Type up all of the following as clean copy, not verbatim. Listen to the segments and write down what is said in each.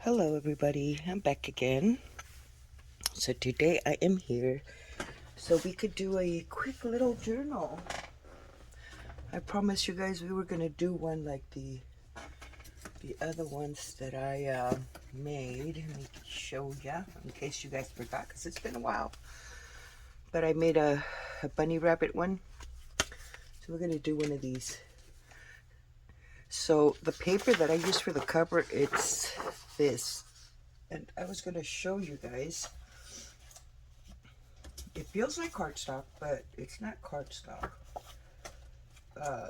Hello everybody, I'm back again. So today I am here so we could do a quick little journal. I promised you guys we were going to do one like the other ones that I made. Let me show ya in case you guys forgot because it's been a while. But I made a bunny rabbit one. So we're going to do one of these. So the paper that I used for the cover, it's this. And I was going to show you guys. It feels like cardstock, but it's not cardstock. I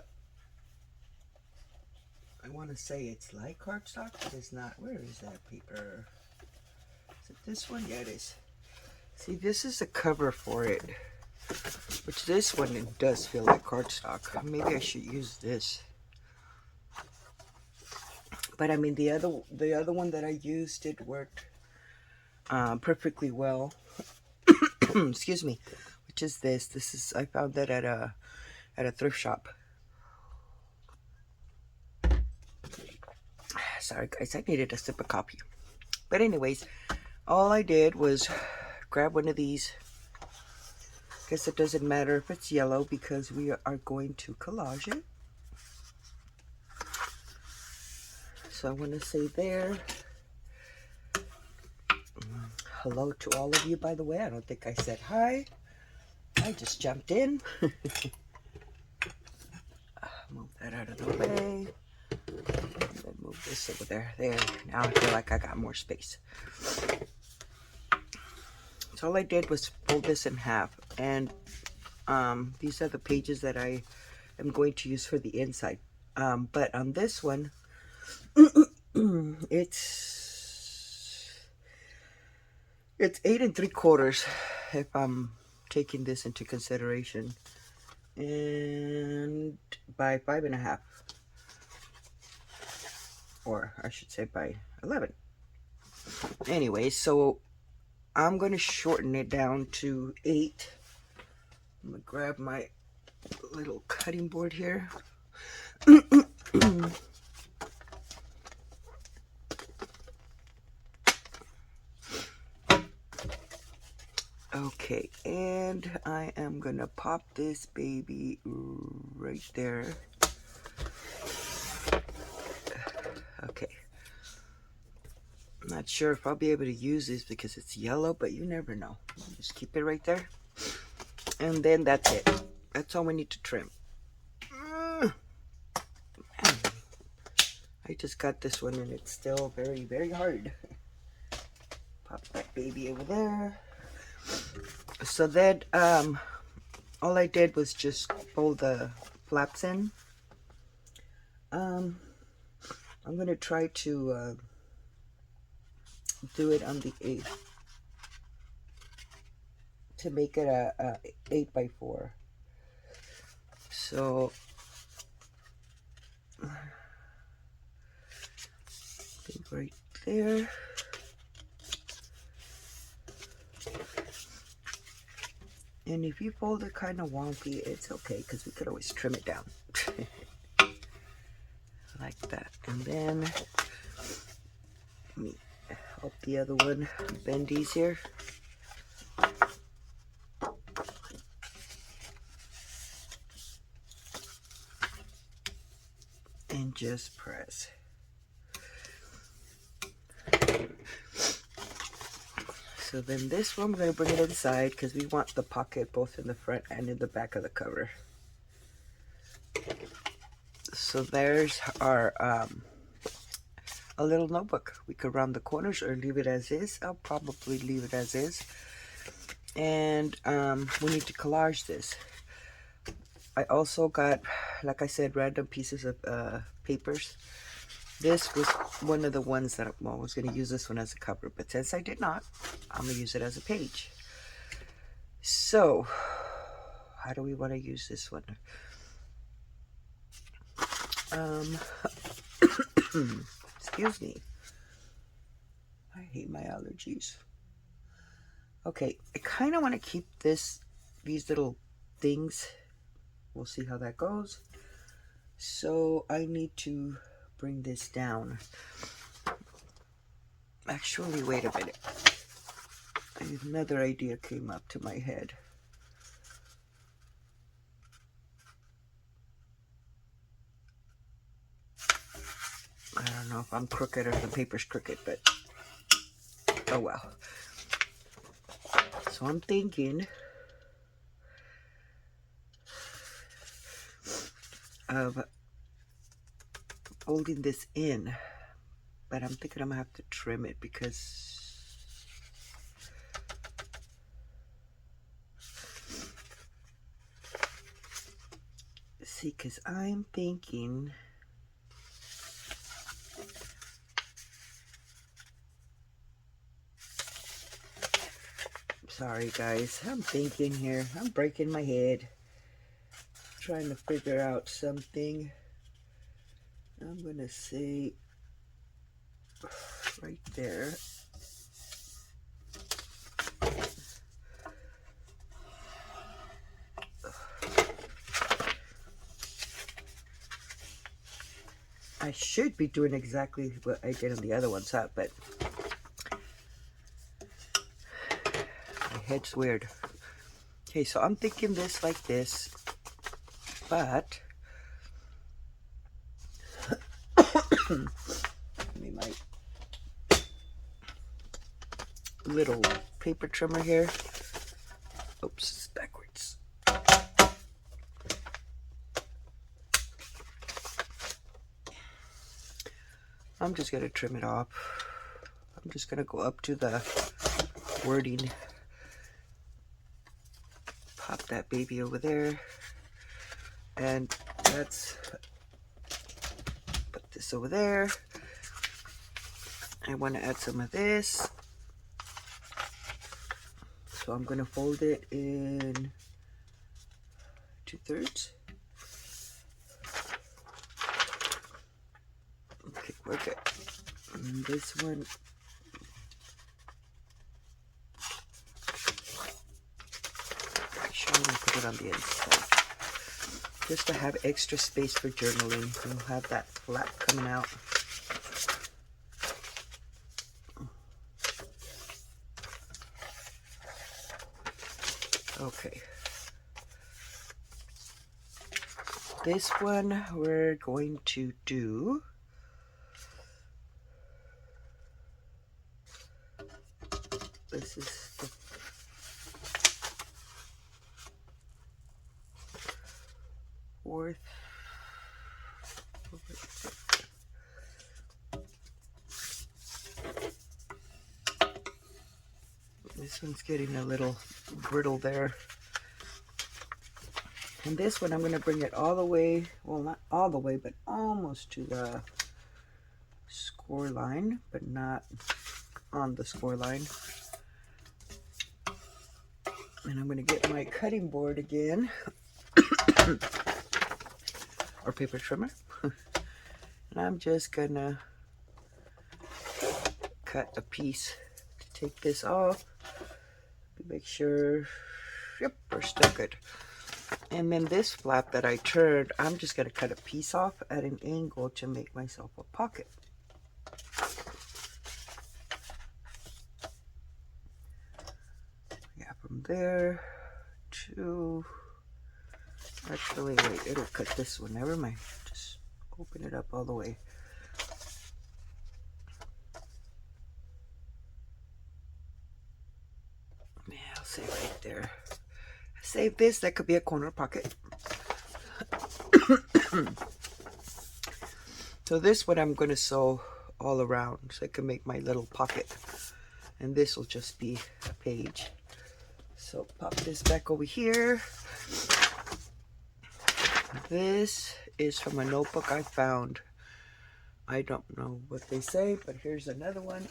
want to say it's like cardstock, but it's not. Where is that paper? Is it this one? Yeah, it is. See, this is the cover for it, which this one it does feel like cardstock. Maybe I should use this. But I mean, the other one that I used, it worked perfectly well. Excuse me. Which is this? This is, I found that at a thrift shop. Sorry guys, I needed a sip of coffee. But anyways, all I did was grab one of these. Guess it doesn't matter if it's yellow because we are going to collage it. So I want to say there, hello to all of you, by the way. I don't think I said hi. I just jumped in. Move that out of the way. And then move this over there. There. Now I feel like I got more space. So all I did was fold this in half. And these are the pages that I am going to use for the inside. But on this one, it's 8 3/4 if I'm taking this into consideration, and by 5.5, or I should say by 11. Anyway, so I'm going to shorten it down to 8. I'm going to grab my little cutting board here. Okay, and I am going to pop this baby right there. Okay. I'm not sure if I'll be able to use this because it's yellow, but you never know. Just keep it right there. And then that's it. That's all we need to trim. I just got this one and it's still very, very hard. Pop that baby over there. So then, all I did was just fold the flaps in. I'm going to try to do it on the 8th to make it a 8x4. So right there. And if you fold it kind of wonky, it's okay because we could always trim it down. Like that. And then let me help the other one bend easier. And just press. So then this one, we're going to bring it inside because we want the pocket both in the front and in the back of the cover. So there's our a little notebook. We could round the corners or leave it as is. I'll probably leave it as is. And we need to collage this. I also got, like I said, random pieces of papers. This was one of the ones that I was going to use this one as a cover, but since I did not, I'm going to use it as a page. So, how do we want to use this one? Excuse me. I hate my allergies. Okay, I kind of want to keep these little things. We'll see how that goes. So I need to bring this down. Actually, wait a minute. Another idea came up to my head. I don't know if I'm crooked or the paper's crooked, but oh well. So I'm thinking of folding this in, but I'm thinking I'm gonna have to trim it because because I'm thinking sorry guys, I'm thinking here, I'm breaking my head trying to figure out something. I'm gonna say right there, I should be doing exactly what I did on the other one side, but my head's weird. Okay, so I'm thinking this like this, but give me my little paper trimmer here. Oops, it's backwards. I'm just gonna trim it off. I'm just gonna go up to the wording, pop that baby over there, and let's put this over there. I want to add some of this, so I'm gonna fold it in 2/3. Okay, we're good. And this one, make sure we put it on the inside, just to have extra space for journaling. You'll have that flap coming out. Okay. This one we're going to do this is the fourth. This one's getting a little brittle there. And this one I'm going to bring it all the way, well not all the way, but almost to the score line, but not on the score line. And I'm going to get my cutting board again, or paper trimmer, and I'm just going to cut a piece to take this off. Make sure, yep, we're still good. And then this flap that I turned, I'm just going to cut a piece off at an angle to make myself a pocket. Yeah, from there to, actually, wait, it'll cut this one, never mind. Just open it up all the way. Yeah, I'll say right there. Save this, that could be a corner pocket. So this one I'm going to sew all around so I can make my little pocket, and this will just be a page. So pop this back over here. This is from a notebook I found. I don't know what they say, but here's another one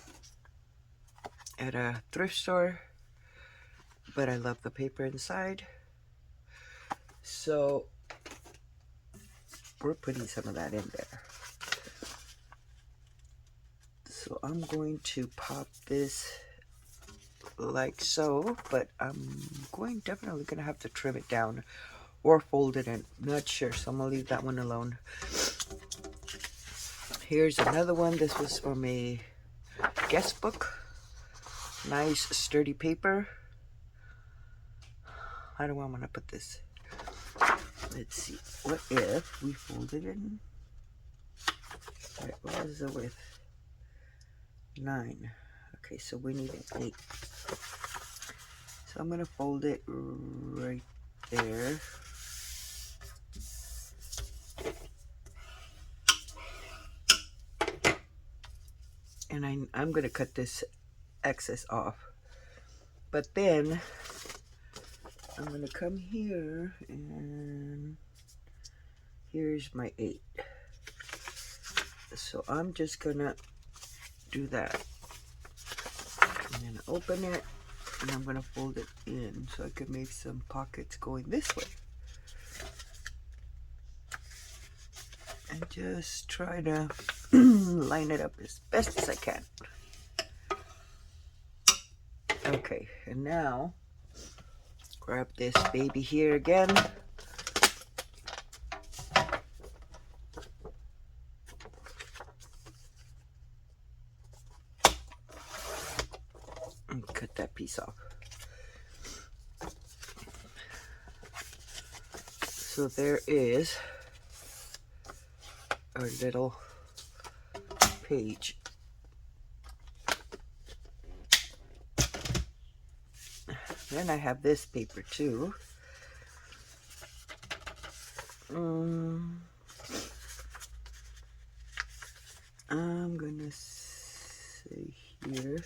at a thrift store. But I love the paper inside, so we're putting some of that in there. So I'm going to pop this like so, but I'm definitely going to have to trim it down or fold it in. Not sure, so I'm going to leave that one alone. Here's another one. This was from a guest book. Nice sturdy paper. How do I want to put this? Let's see. What if we fold it in? Alright, what is the width? 9. Okay, so we need an 8. So I'm gonna fold it right there. And I'm gonna cut this excess off. But then I'm gonna come here, and here's my 8. So I'm just gonna do that. And then open it, and I'm gonna fold it in so I can make some pockets going this way. And just try to line it up as best as I can. Okay, and now grab this baby here again. And cut that piece off. So there is our little page. Then I have this paper too. I'm gonna say here.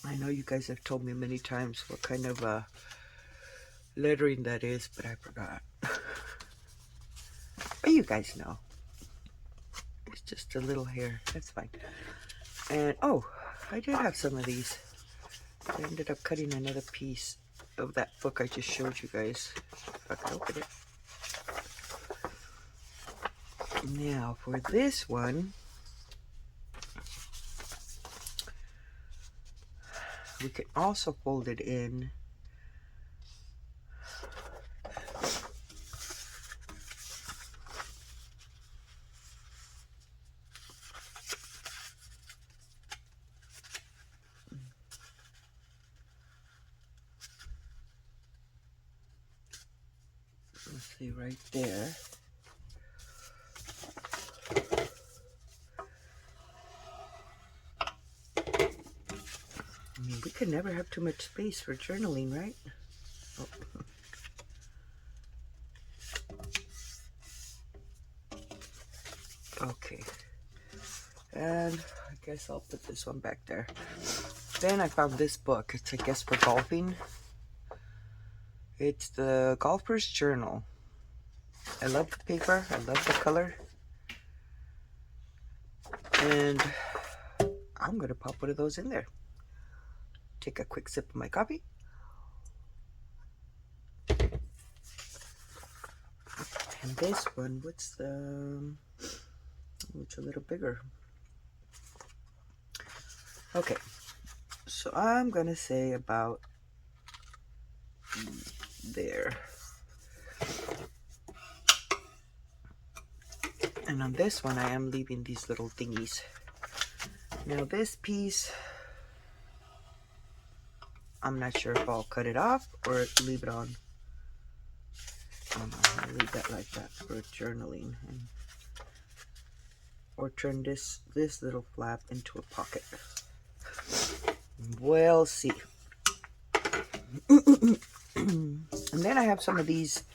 I know you guys have told me many times what kind of lettering that is, but I forgot. But you guys know. It's just a little hair. That's fine. And, oh, I did have some of these. I ended up cutting another piece of that book I just showed you guys. If I can open it. Now, for this one, we can also fold it in. Let's see, right there. I mean, we can never have too much space for journaling, right? Oh. Okay. And I guess I'll put this one back there. Then I found this book. It's, I guess, for golfing. It's the Golfer's Journal. I love the paper. I love the color. And I'm going to pop one of those in there. Take a quick sip of my coffee. And this one, what's the... It's a little bigger. Okay. So I'm going to say about there. And on this one, I am leaving these little thingies. Now this piece, I'm not sure if I'll cut it off or leave it on. I'll leave that like that for journaling. Or turn this little flap into a pocket. We'll see. And then I have some of these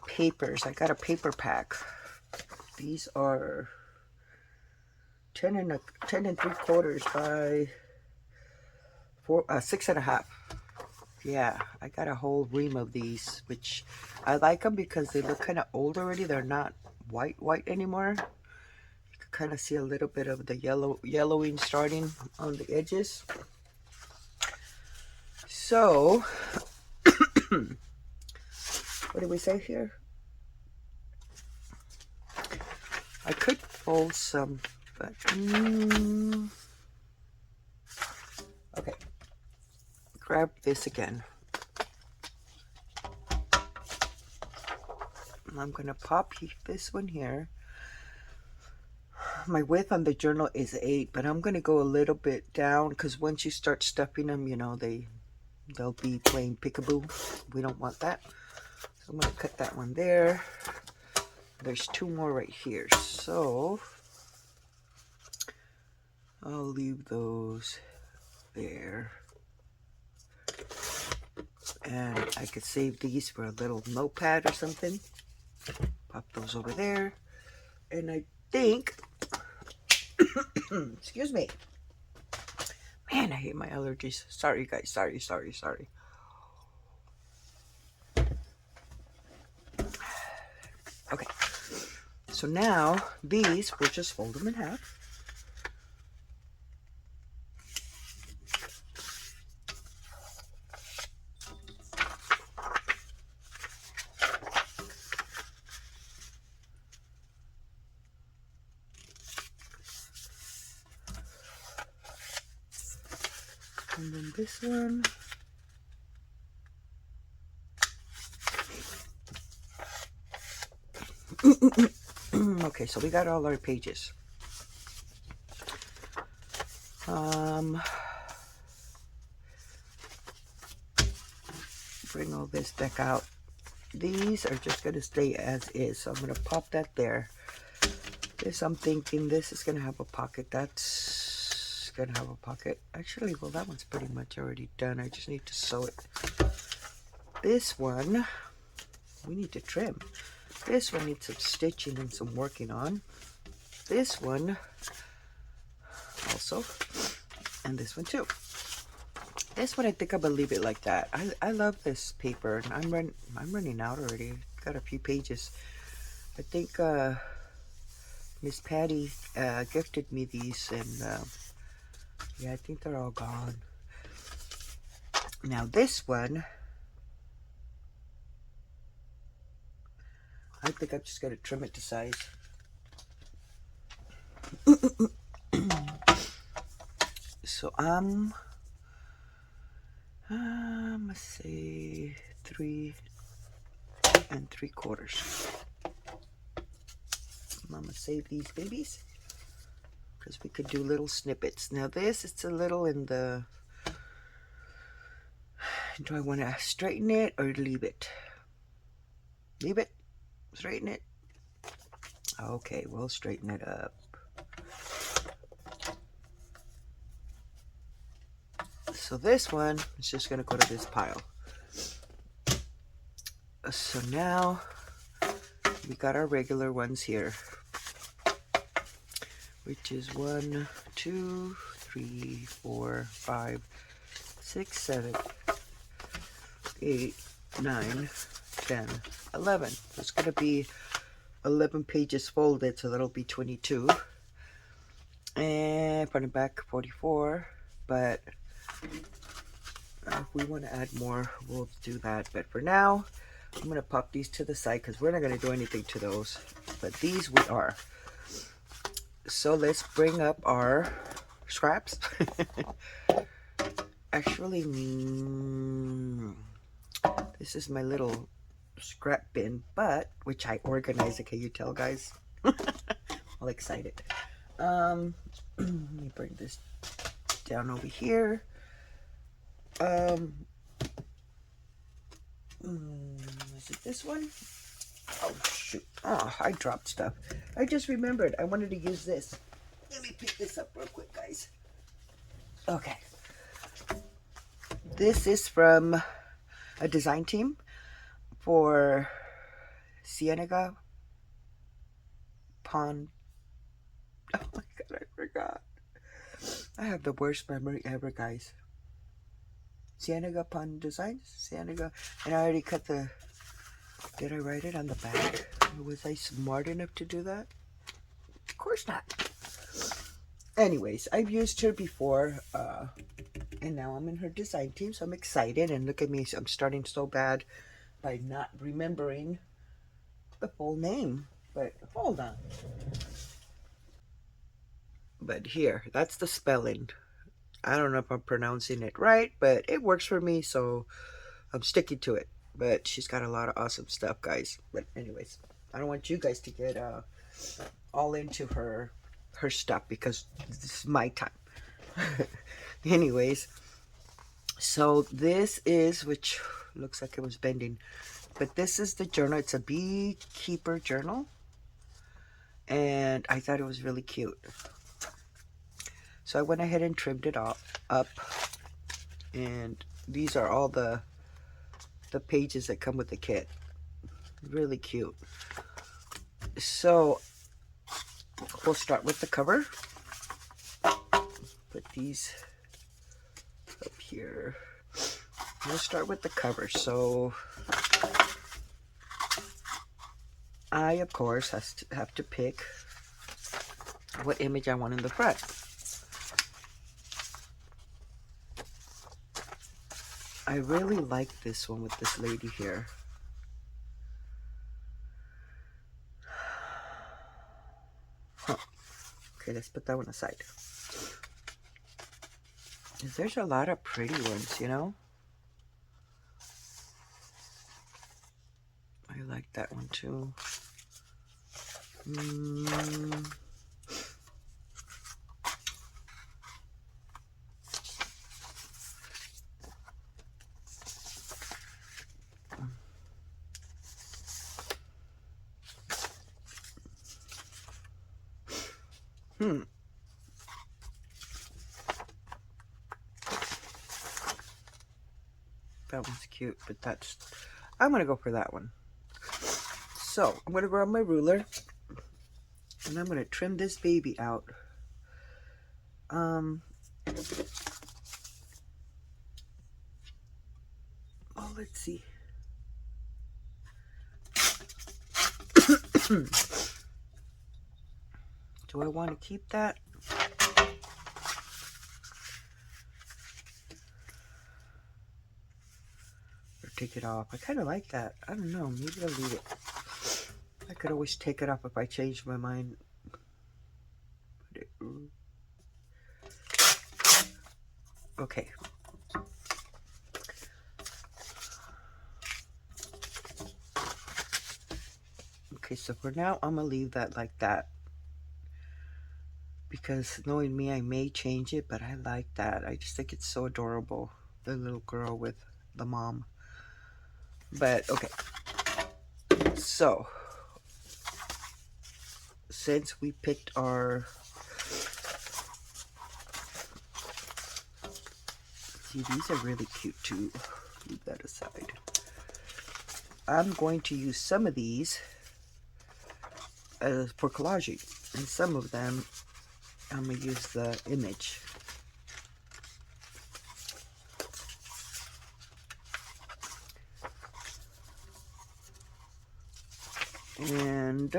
papers. I got a paper pack. These are 10 and 3/4 by 6.5. Yeah, I got a whole ream of these, which I like them because they look kind of old already. They're not white anymore. You can kind of see a little bit of the yellowing starting on the edges. So, what did we say here? I could fold some, but okay. Grab this again. I'm going to pop this one here. My width on the journal is 8, but I'm going to go a little bit down because once you start stuffing them, you know, they'll be playing peekaboo. We don't want that. So I'm going to cut that one there. There's 2 more right here. So I'll leave those there. And I could save these for a little notepad or something. Pop those over there. And I think, excuse me. Man, I hate my allergies. Sorry, guys. Sorry. Okay. So now, these, we'll just fold them in half. And then this one. Okay, so we got all our pages. Bring all this deck out. These are just going to stay as is, so I'm going to pop that there. This, I'm thinking this is going to have a pocket. That's going to have a pocket. Actually, well, that one's pretty much already done. I just need to sew it. This one, we need to trim. This one needs some stitching and some working on. This one also, and this one too. This one, I think I'm gonna leave it like that. I love this paper, and I'm running out already. Got a few pages. I think Miss Patty gifted me these, and yeah, I think they're all gone. Now this one, I think I'm just gonna trim it to size. So I'm gonna say 3 3/4. I'm gonna save these babies because we could do little snippets. Now this, it's a little in the, do I want to straighten it or leave it? Leave it? Straighten it? Okay, we'll straighten it up. So this one is just going to go to this pile. So now we got our regular ones here, which is 1, 2, 3, 4, 5, 6, 7, 8, 9, 10, 11. So it's going to be 11 pages folded, so that'll be 22. And front and back 44, but if we want to add more, we'll do that. But for now, I'm going to pop these to the side because we're not going to do anything to those. But these we are. So let's bring up our scraps. Actually, this is my little scrap bin, but which I organize it. Can you tell, guys? All excited. Let me bring this down over here. Is it this one? Oh shoot. Oh, I dropped stuff. I just remembered I wanted to use this. Let me pick this up real quick, guys. Okay. This is from a design team for SenecaPond. Oh my god, I forgot. I have the worst memory ever, guys. SenecaPond Designs? Seneca. And I already cut the... Did I write it on the back? Was I smart enough to do that? Of course not. Anyways, I've used her before, and now I'm in her design team, so I'm excited. And look at me, I'm starting so bad by not remembering the full name. But hold on. But here, that's the spelling. I don't know if I'm pronouncing it right, but it works for me, so I'm sticking to it. But she's got a lot of awesome stuff, guys. But anyways, I don't want you guys to get all into her stuff, because this is my time. Anyways, so this is, which looks like it was bending, but this is the journal. It's a beekeeper journal, and I thought it was really cute. So I went ahead and trimmed it up, and these are all the pages that come with the kit. Really cute. So we'll start with the cover. Put these up here. We'll start with the cover. So I, of course, have to pick what image I want in the front. I really like this one with this lady here. Huh. Okay, let's put that one aside. There's a lot of pretty ones, you know? I like that one too. That one's cute, but I'm gonna go for that one. So I'm gonna grab my ruler and I'm gonna trim this baby out. Oh, let's see. Do I want to keep that? Or take it off? I kind of like that. I don't know. Maybe I'll leave it. I could always take it off if I change my mind. Okay. Okay, so for now, I'm going to leave that like that. Because knowing me, I may change it, but I like that. I just think it's so adorable. The little girl with the mom. But, okay. So, since we picked our... See, these are really cute too. Leave that aside. I'm going to use some of these for collaging. And some of them, I'm going to use the image. And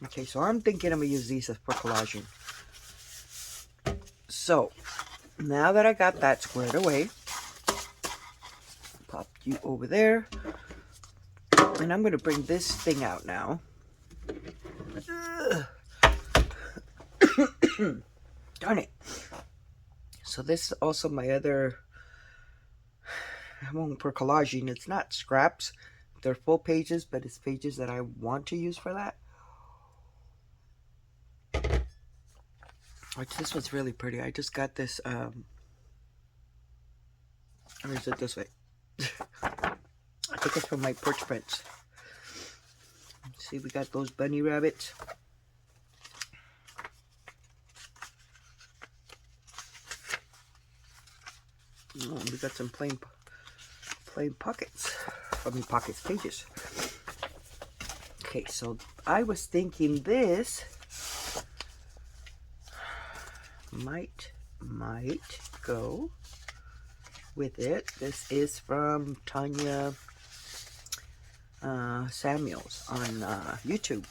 okay, so I'm thinking I'm going to use these for collaging. So, now that I got that squared away, pop you over there. And I'm going to bring this thing out now. Darn it. So this is also my other one for collaging. It's not scraps. They're full pages, but it's pages that I want to use for that. Which this one's really pretty. I just got this, or is it this way? I think it's from my porch prints. See, we got those bunny rabbits. Oh, we got some plain pockets. I mean, pages. Okay, so I was thinking this might go with it. This is from Tanya Samuels on YouTube.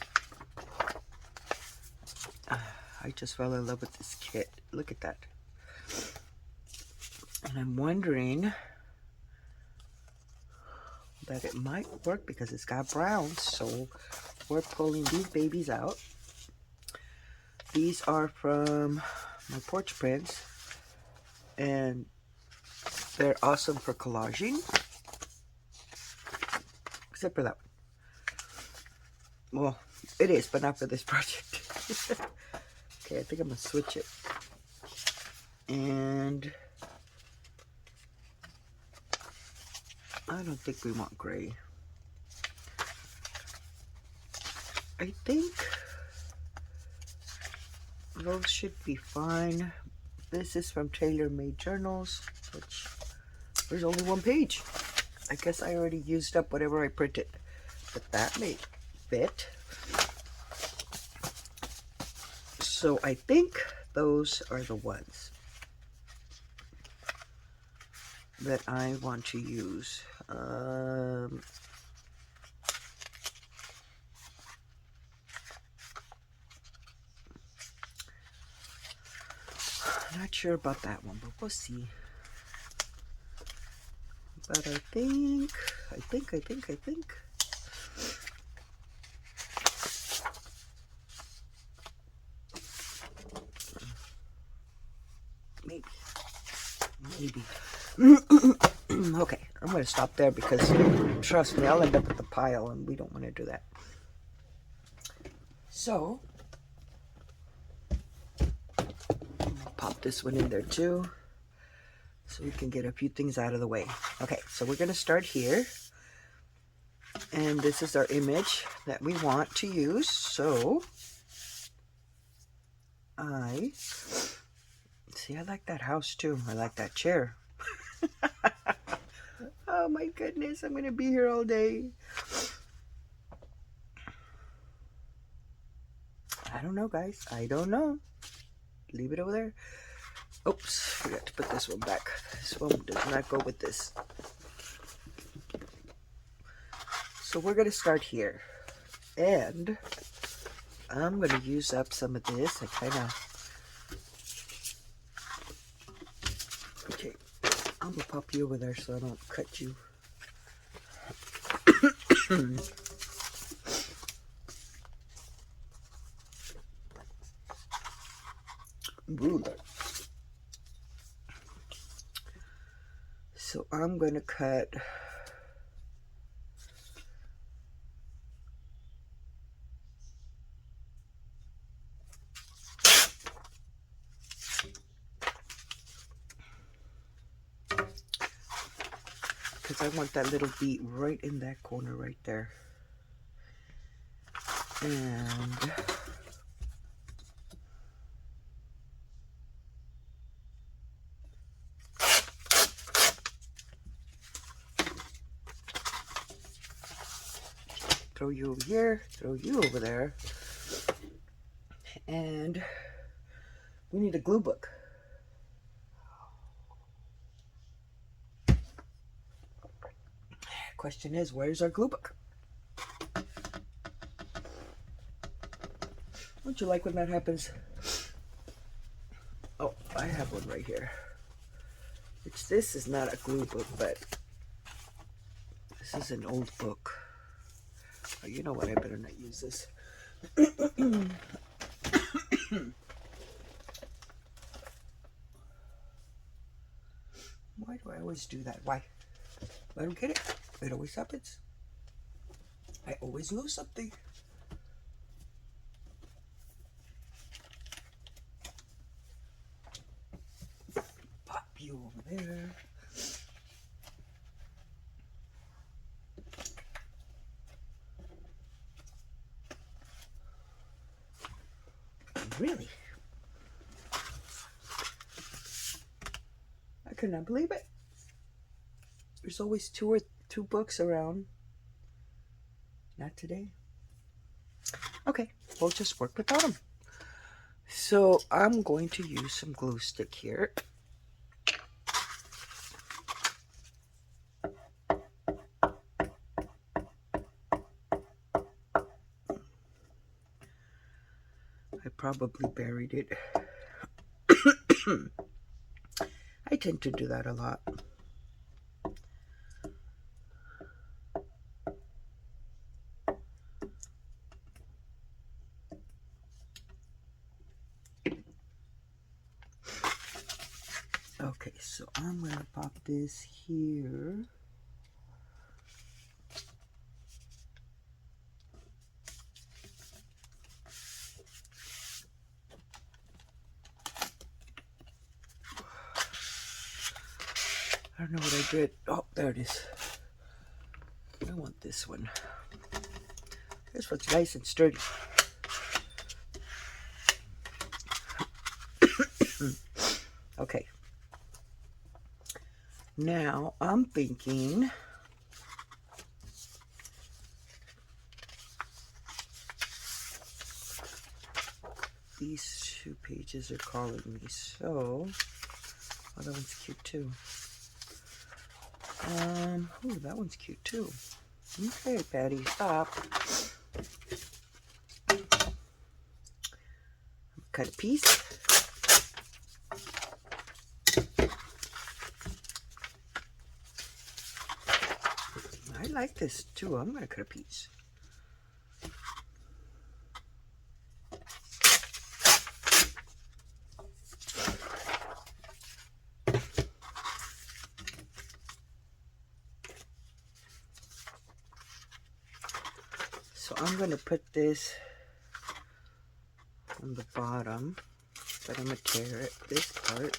I just fell in love with this kit. Look at that. And I'm wondering that it might work because it's got browns. So before pulling these babies out. These are from my porch prints, and they're awesome for collaging, except for that one. Well, it is, but not for this project. Okay, I think I'm gonna switch it. And I don't think we want gray. I think those should be fine. This is from Tailor Made Journals, which there's only one page. I guess I already used up whatever I printed, but that may fit. So I think those are the ones that I want to use. Not sure about that one, but we'll see. But I think. Maybe. Okay, I'm going to stop there because, trust me, I'll end up with the pile and we don't want to do that. So, pop this one in there too, so we can get a few things out of the way. Okay, so we're going to start here. And this is our image that we want to use. So, I like that house too. I like that chair. Oh my goodness, I'm going to be here all day. I don't know, guys. I don't know. Leave it over there. Oops, forgot to put this one back. This one does not go with this. So we're going to start here. And I'm going to use up some of this. Okay, I'm going to pop you over there so I don't cut you. Ruler. So I'm going to cut because I want that little bead right in that corner right there. And throw you over here, throw you over there. And we need a glue book. Question is, where's our glue book? Don't you like when that happens? Oh, I have one right here. Which this is not a glue book, but this is an old book. Oh, you know what? I better not use this. Why do I always do that? Why? I don't get it. It always happens. I always lose something. Pop you over there. Really? I could not believe it. There's always two books around. Not today. Okay, we'll just work without them. So I'm going to use some glue stick here. I probably buried it. I tend to do that a lot. Okay, so I'm going to pop this here. I don't know what I did. Oh, there it is. I want this one. This one's nice and sturdy. Okay. Now I'm thinking these 2 pages are calling me, so oh, that one's cute too. Oh, that one's cute too. Okay, Patty, stop. Cut a piece. I like this too. I'm gonna cut a piece. So I'm gonna put this on the bottom, but I'm gonna tear it, this part.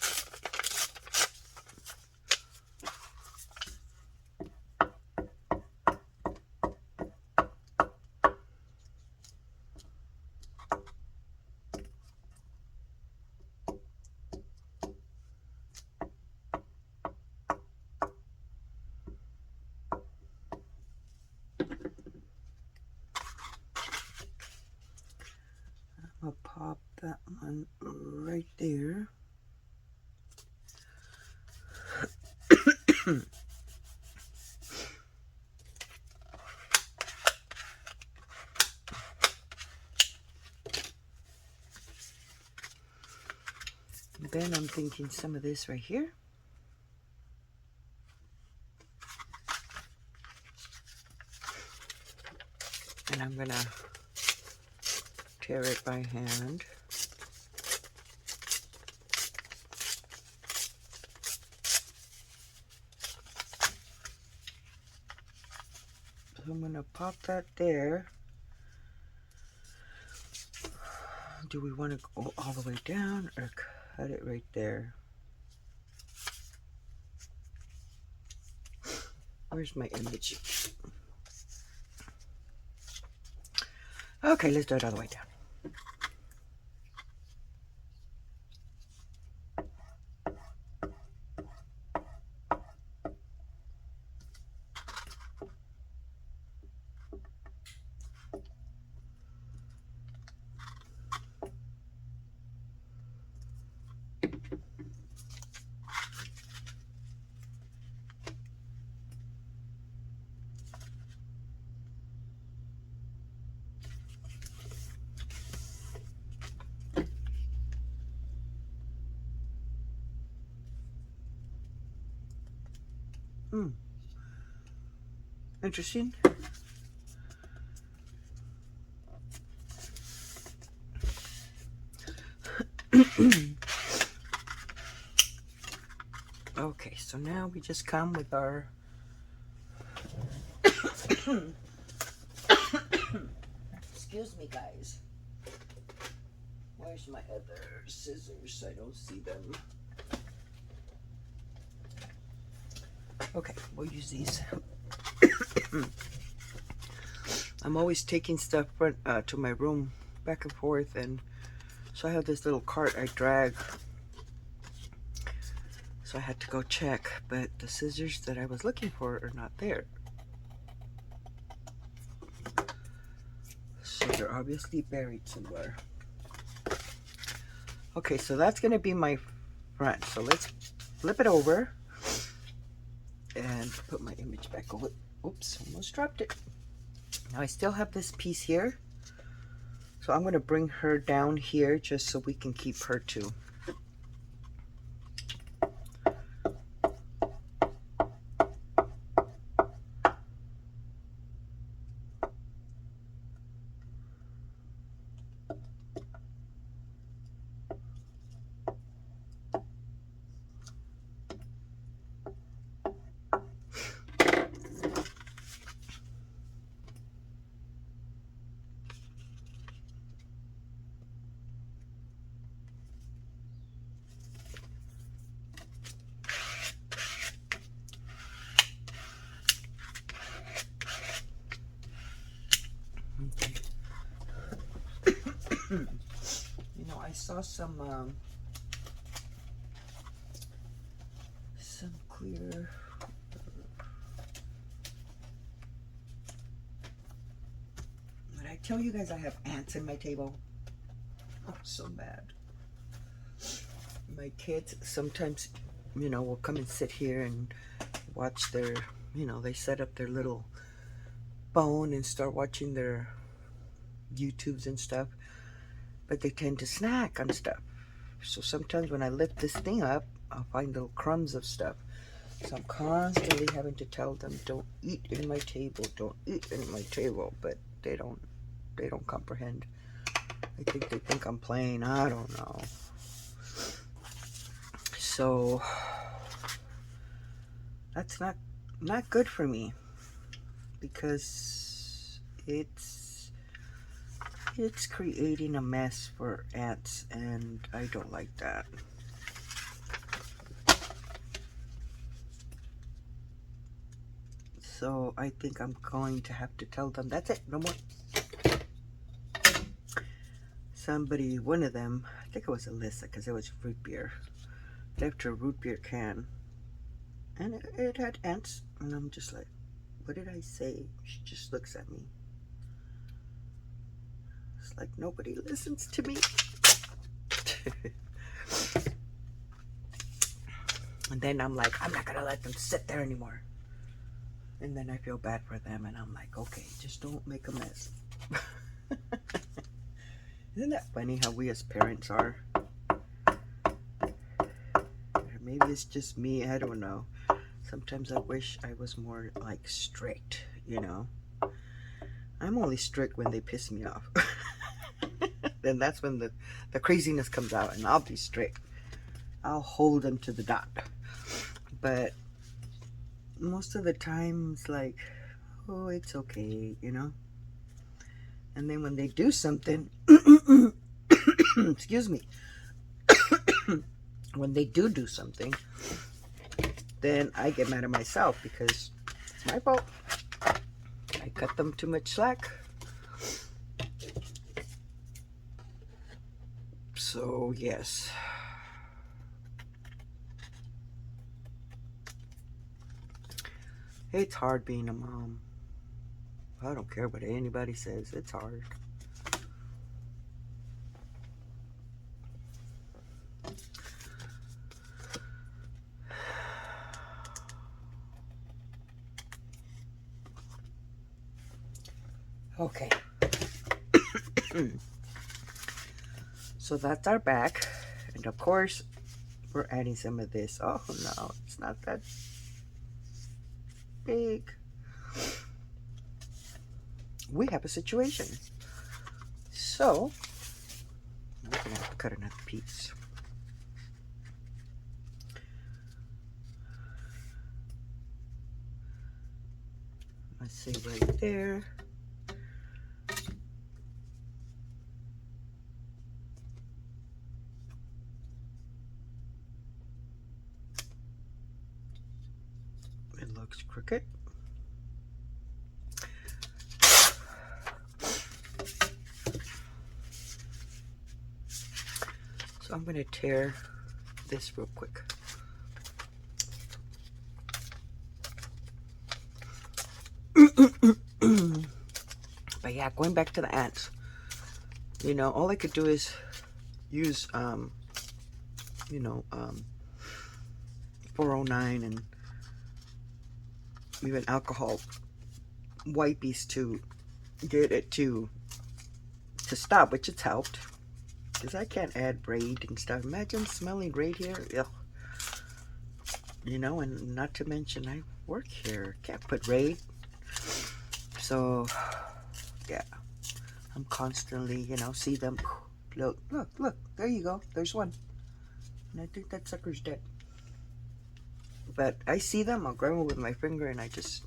I'll pop that one right there. Then I'm thinking some of this right here. And I'm gonna tear it by hand. So I'm gonna pop that there. Do we want to go all the way down or cut it right there? Where's my image? Okay, let's do it all the way down. Interesting. Okay, so now we just come with our excuse me, guys. Where's my other scissors? I don't see them. Okay, we'll use these. I'm always taking stuff to my room back and forth, and so I have this little cart I drag. So I had to go check, but the scissors that I was looking for are not there. So they're obviously buried somewhere. Okay, so that's going to be my front. So let's flip it over and put my image back over. Oops, almost dropped it. Now I still have this piece here. So I'm going to bring her down here just so we can keep her too. You know, I saw some clear. Did I tell you guys I have ants in my table? Oh, so bad. My kids sometimes, you know, will come and sit here and watch their, you know, they set up their little phone and start watching their YouTubes and stuff, but they tend to snack on stuff. So sometimes when I lift this thing up, I'll find little crumbs of stuff. So I'm constantly having to tell them, don't eat in my table, don't eat in my table, but they don't comprehend. I think they think I'm playing, I don't know. So that's not good for me, because it's creating a mess for ants, and I don't like that. So I think I'm going to have to tell them, that's it, no more. Somebody, one of them, I think it was Alyssa, because it was root beer, left her root beer can, and it had ants, and I'm just like, what did I say? She just looks at me. It's like nobody listens to me. And then I'm like, I'm not gonna let them sit there anymore. And then I feel bad for them, and I'm like, okay, just don't make a mess. Isn't that funny how we as parents are? Or maybe it's just me, I don't know. Sometimes I wish I was more like strict, you know. I'm only strict when they piss me off. Then that's when the craziness comes out, and I'll be strict. I'll hold them to the dot. But most of the time it's like, oh, it's okay, you know. And then when they do something, excuse me, when they do something, then I get mad at myself, because it's my fault. I cut them too much slack. So yes, it's hard being a mom. I don't care what anybody says, it's hard. Okay. So that's our back, and of course we're adding some of this. Oh no, it's not that big. We have a situation. So we're gonna have to cut another piece. Let's see, right there. It looks crooked. So I'm going to tear this real quick. But yeah, going back to the ants, you know, all I could do is use, 409 and even alcohol wipies to get it to stop, which it's helped. Because I can't add Raid and stuff. Imagine smelling Raid here. Ugh. You know, and not to mention I work here. Can't put Raid. So, yeah. I'm constantly, you know, see them. Look, look, look. There you go. There's one. And I think that sucker's dead. But I see them. I'll grab them with my finger and I just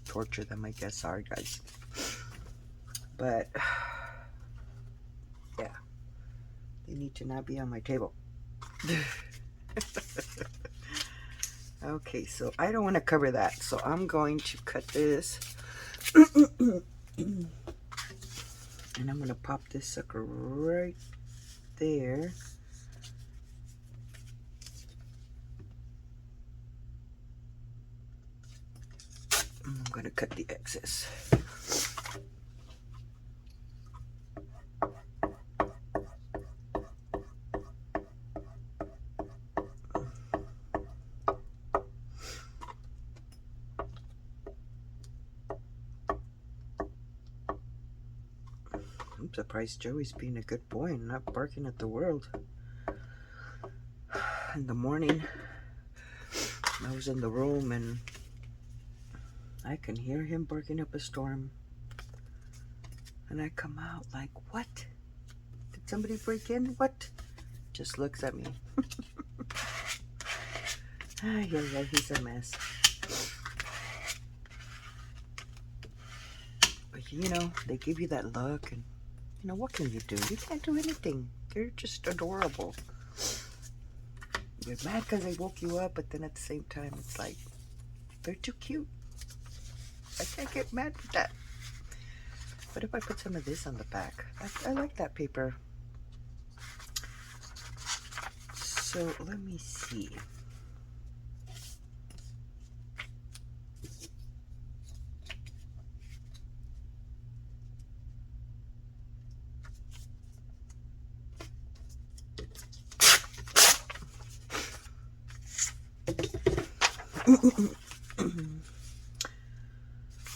torture them, I guess. Sorry, guys. But, yeah. They need to not be on my table. Okay, so I don't want to cover that. So I'm going to cut this. And I'm gonna pop this sucker right there. And I'm gonna cut the excess. I'm surprised Joey's being a good boy and not barking at the world. In the morning, I was in the room and I can hear him barking up a storm. And I come out like, what? Did somebody break in? What? Just looks at me. Yeah, he's a mess. But you know, they give you that look and you know, what can you do? You can't do anything. They're just adorable. You're mad because they woke you up, but then at the same time, it's like, they're too cute. I can't get mad with that. What if I put some of this on the back? I like that paper. So let me see.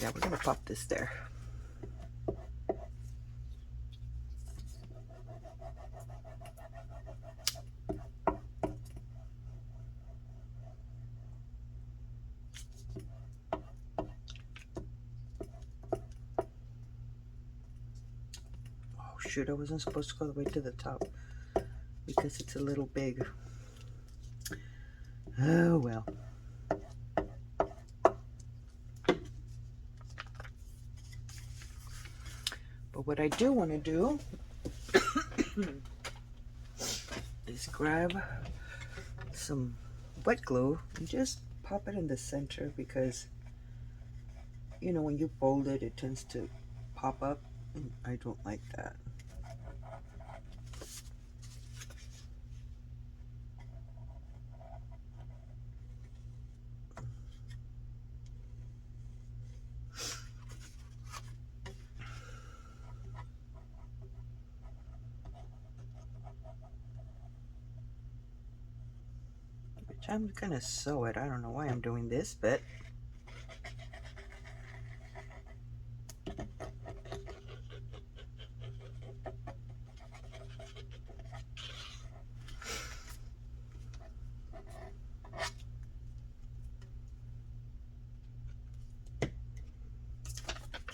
Yeah, we're gonna pop this there. Oh shoot, I wasn't supposed to go all the way to the top because it's a little big. Oh well. But what I do want to do is grab some wet glue and just pop it in the center because, you know, when you fold it, it tends to pop up and I don't like that. I'm gonna sew it. I don't know why I'm doing this, but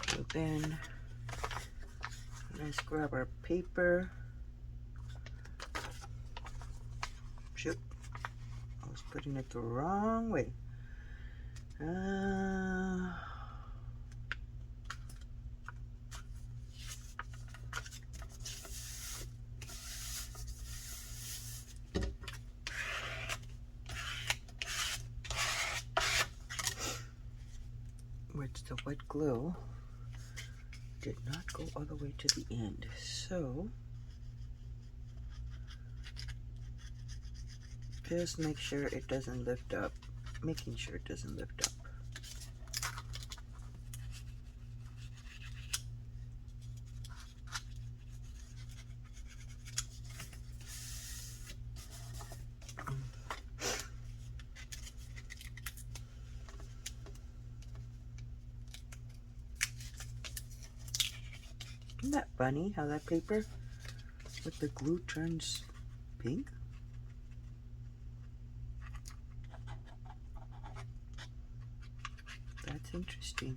so then let's grab our paper. Shoot, I was putting it the wrong way. Which the wet glue did not go all the way to the end, so just make sure it doesn't lift up, making sure it doesn't lift up. Isn't that funny how that paper with the glue turns pink? That's interesting.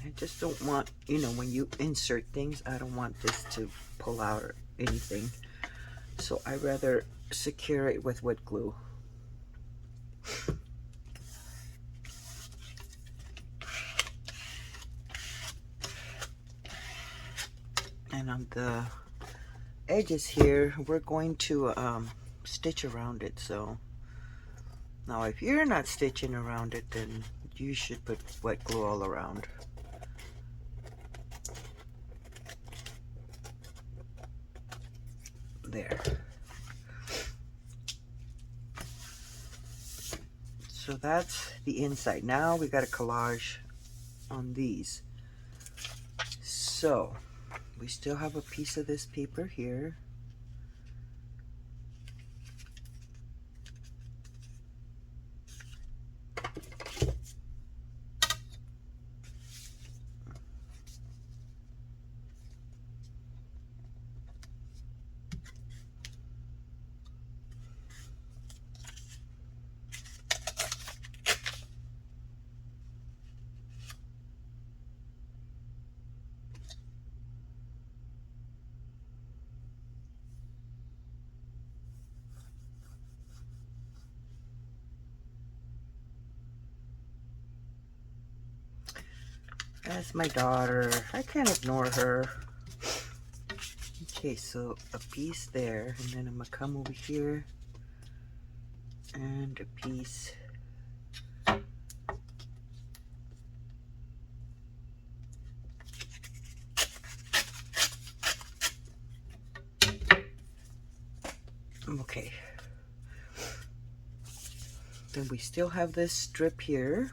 I just don't want, you know, when you insert things, I don't want this to pull out or anything. So I rather secure it with wet glue. And on the edges here, we're going to stitch around it. So now if you're not stitching around it, then you should put wet glue all around. There. So that's the inside. Now we got a collage on these. So we still have a piece of this paper here. That's my daughter. I can't ignore her. Okay, so a piece there, and then I'm gonna come over here and a piece. Okay. Then we still have this strip here.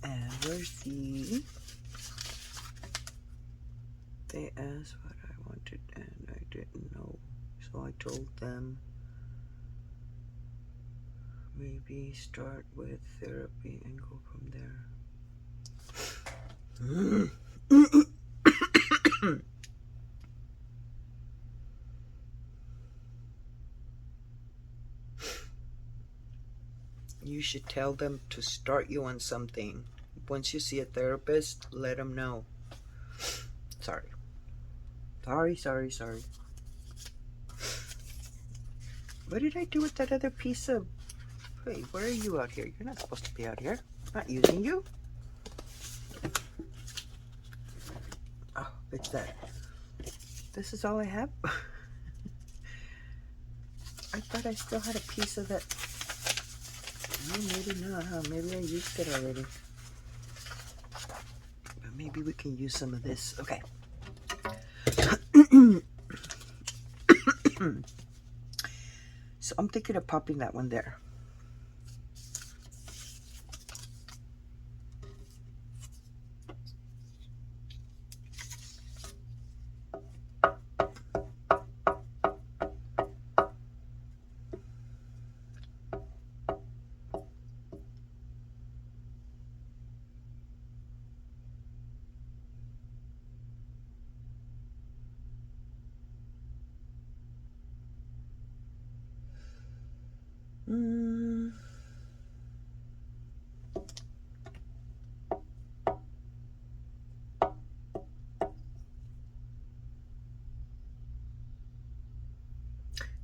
And where's the... They asked what I wanted and I didn't know. So I told them maybe start with therapy and go from there. You should tell them to start you on something. Once you see a therapist, let them know. Sorry. Sorry. What did I do with that other piece of... Wait, where are you out here? You're not supposed to be out here. I'm not using you. Oh, it's that. This is all I have? I thought I still had a piece of that. No, maybe not, huh? Maybe I used it already. But maybe we can use some of this. Okay. So I'm thinking of popping that one there.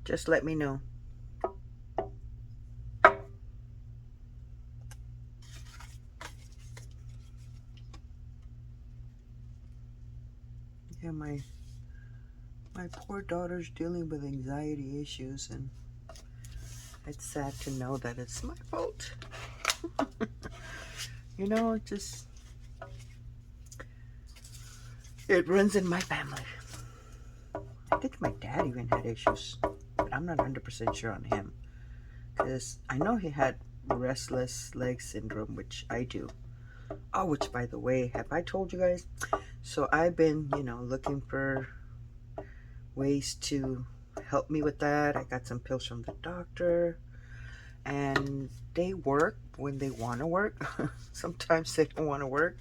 Just let me know. Yeah, my poor daughter's dealing with anxiety issues, and it's sad to know that it's my fault. You know, it runs in my family. I think my dad even had issues, but I'm not 100% sure on him, because I know he had restless leg syndrome, which I do. Oh, which, by the way, have I told you guys? So I've been, looking for ways to help me with that. I got some pills from the doctor, and they work when they want to work. Sometimes they don't want to work,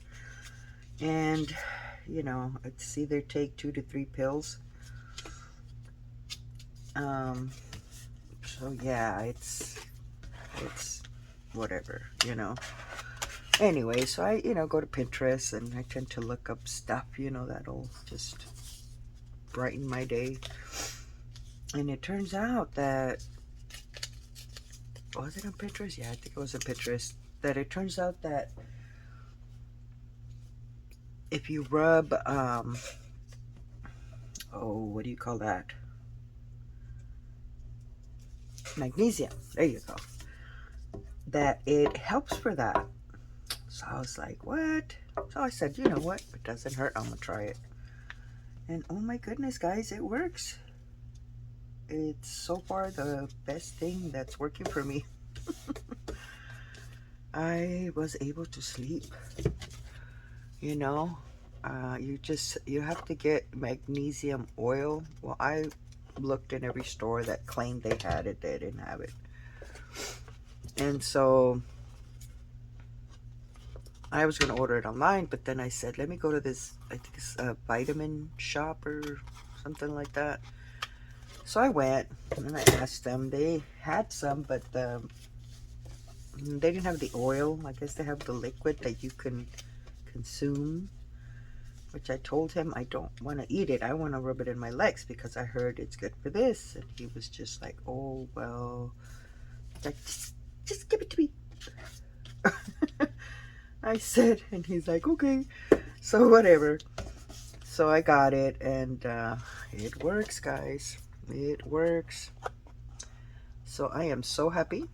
and it's either take 2 to 3 pills. So yeah, it's whatever, Anyway, so I, go to Pinterest, and I tend to look up stuff, that'll just brighten my day. And it turns out that, was it on Pinterest? Yeah, I think it was on Pinterest. That it turns out that if you rub, oh, what do you call that? Magnesium. There you go. That it helps for that. So I was like, what? So I said, you know what? It doesn't hurt. I'm going to try it. And oh my goodness, guys, it works. It's so far the best thing that's working for me. I was able to sleep. You know, you have to get magnesium oil. Well, I looked in every store that claimed they had it. They didn't have it. And so I was going to order it online, but then I said, let me go to this, I think it's a vitamin shop or something like that. So I went and I asked them. They had some, but they didn't have the oil. I guess they have the liquid that you can consume, which I told him I don't want to eat it. I want to rub it in my legs because I heard it's good for this. And he was just like, oh, well, like, just give it to me. I said, and he's like, okay, so whatever. So I got it, and it works, guys. It works. So I am so happy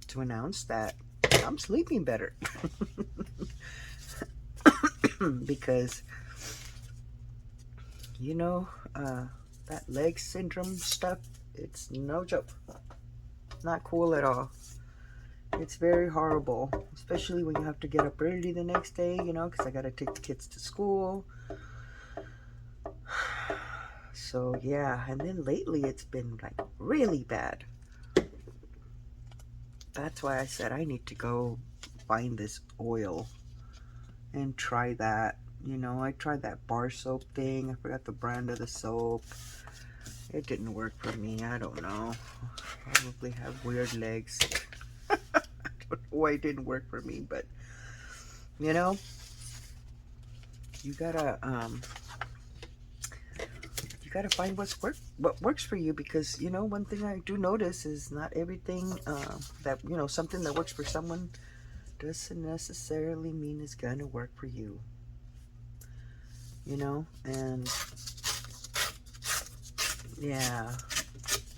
to announce that I'm sleeping better. Because, you know, that leg syndrome stuff, it's no joke. Not cool at all. It's very horrible, especially when you have to get up early the next day, you know, because I got to take the kids to school. So, yeah, and then lately it's been, like, really bad. That's why I said I need to go find this oil and try that. You know, I tried that bar soap thing. I forgot the brand of the soap. It didn't work for me. I don't know. Probably have weird legs. I don't know why it didn't work for me, but you know, you gotta find what works for you, because you know, one thing I do notice is not everything that, you know, something that works for someone doesn't necessarily mean it's gonna work for you. You know, and yeah,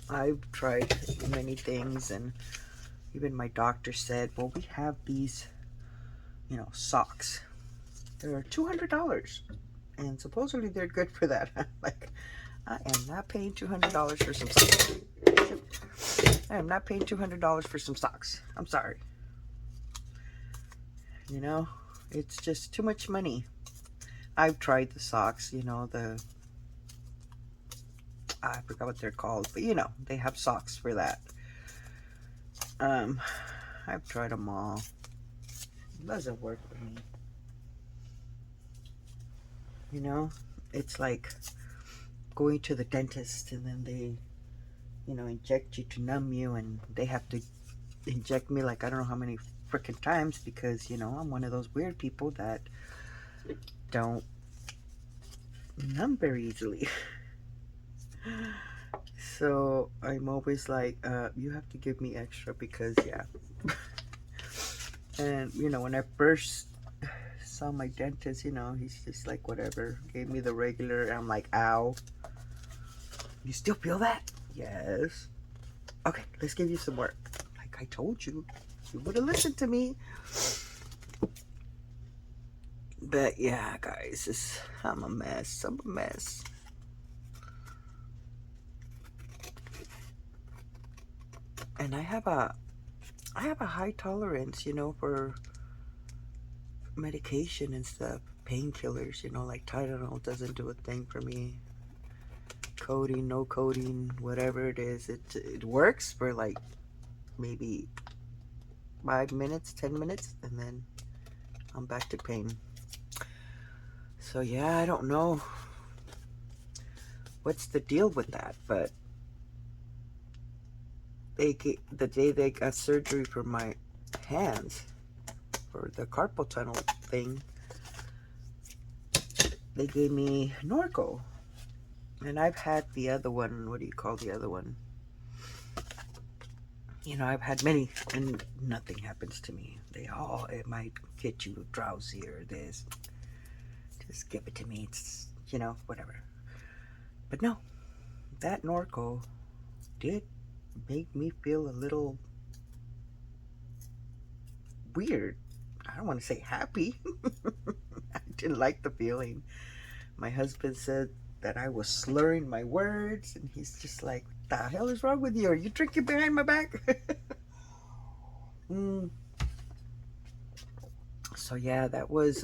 I've tried many things, and even my doctor said, well, we have these, you know, socks. They're $200, and supposedly they're good for that. I'm like, I am not paying $200 for some socks. I am not paying $200 for some socks. I'm sorry. You know, it's just too much money. I've tried the socks, you know, I forgot what they're called, but you know, they have socks for that. I've tried them all. It doesn't work for me. You know, it's like going to the dentist and then they, you know, inject you to numb you, and they have to inject me like I don't know how many freaking times, because, you know, I'm one of those weird people that don't numb very easily. So I'm always like, you have to give me extra, because yeah. And you know, when I first saw my dentist, you know, he's just like, whatever, gave me the regular. I'm like, ow, you still feel that? Yes. Okay, let's give you some more. Like I told you, you would have listened to me. But yeah, guys, I'm a mess. I'm a mess. And I have a high tolerance, you know, for medication and stuff. Painkillers, you know, like Tylenol doesn't do a thing for me. Codeine, no codeine, whatever it is, it works for like maybe 5 minutes, 10 minutes, and then I'm back to pain. So yeah, I don't know what's the deal with that, but the day they got surgery for my hands, for the carpal tunnel thing, they gave me Norco. And I've had the other one. What do you call the other one? You know, I've had many and nothing happens to me. It might get you drowsy or this. Just give it to me. It's, you know, whatever. But no, that Norco did make me feel a little weird. I don't want to say happy. I didn't like the feeling. My husband said that I was slurring my words, and he's just like, what the hell is wrong with you? Are you drinking behind my back? So yeah, that was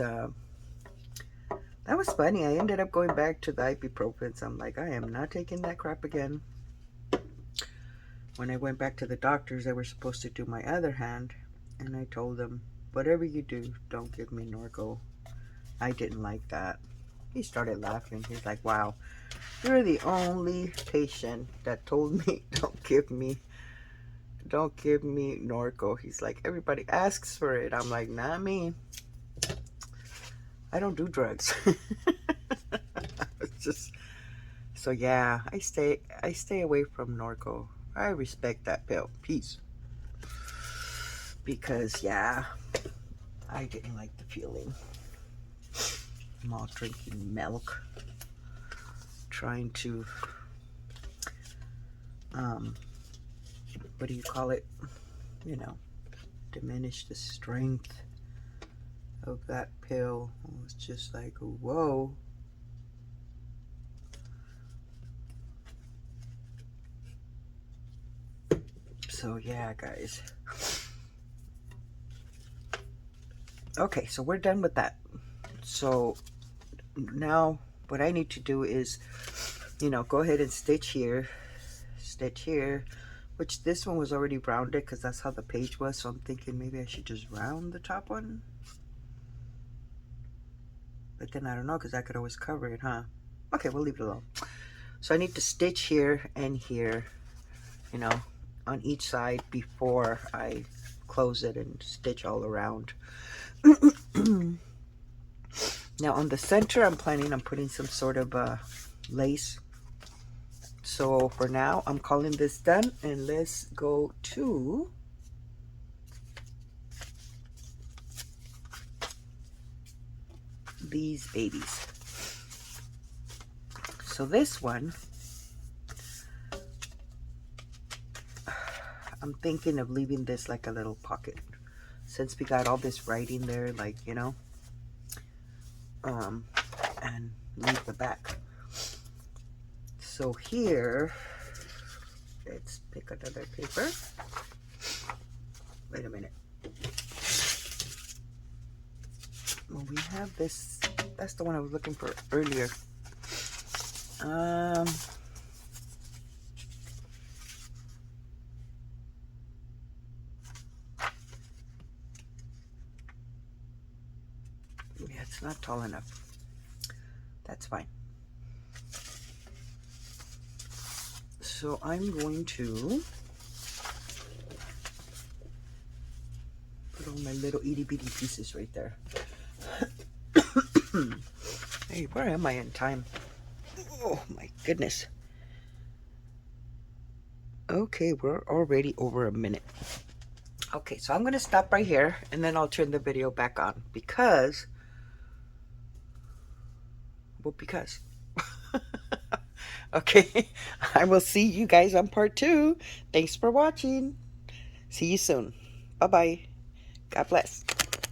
funny. I ended up going back to the ibuprofen. I'm like, I am not taking that crap again. When I went back to the doctors, they were supposed to do my other hand, and I told them, whatever you do, don't give me Norco. I didn't like that. He started laughing. He's like, wow, you're the only patient that told me don't give me Norco. He's like, everybody asks for it. I'm like, not me. I don't do drugs. It's just, so yeah, I stay away from Norco. I respect that pill. Peace. Because yeah, I didn't like the feeling. I'm all drinking milk, trying to what do you call it, you know, diminish the strength of that pill. It was just like, whoa. So yeah, guys. Okay, so we're done with that. So now what I need to do is, you know, go ahead and stitch here, which this one was already rounded because that's how the page was. So I'm thinking maybe I should just round the top one. But then I don't know, because I could always cover it, huh? Okay, we'll leave it alone. So I need to stitch here and here, you know, on each side before I close it and stitch all around. Now on the center, I'm planning on putting some sort of lace. So for now, I'm calling this done, and let's go to these babies. So this one, I'm thinking of leaving this like a little pocket, since we got all this writing there, like, you know, and leave the back. So here, let's pick another paper. Wait a minute. Well, we have this. That's the one I was looking for earlier. Yeah, it's not tall enough. That's fine. So I'm going to put all my little itty bitty pieces right there. Hey, where am I in time? Oh my goodness. Okay, we're already over a minute. Okay, so I'm going to stop right here, and then I'll turn the video back on because, well, because. Okay, I will see you guys on part 2. Thanks for watching. See you soon. Bye-bye. God bless.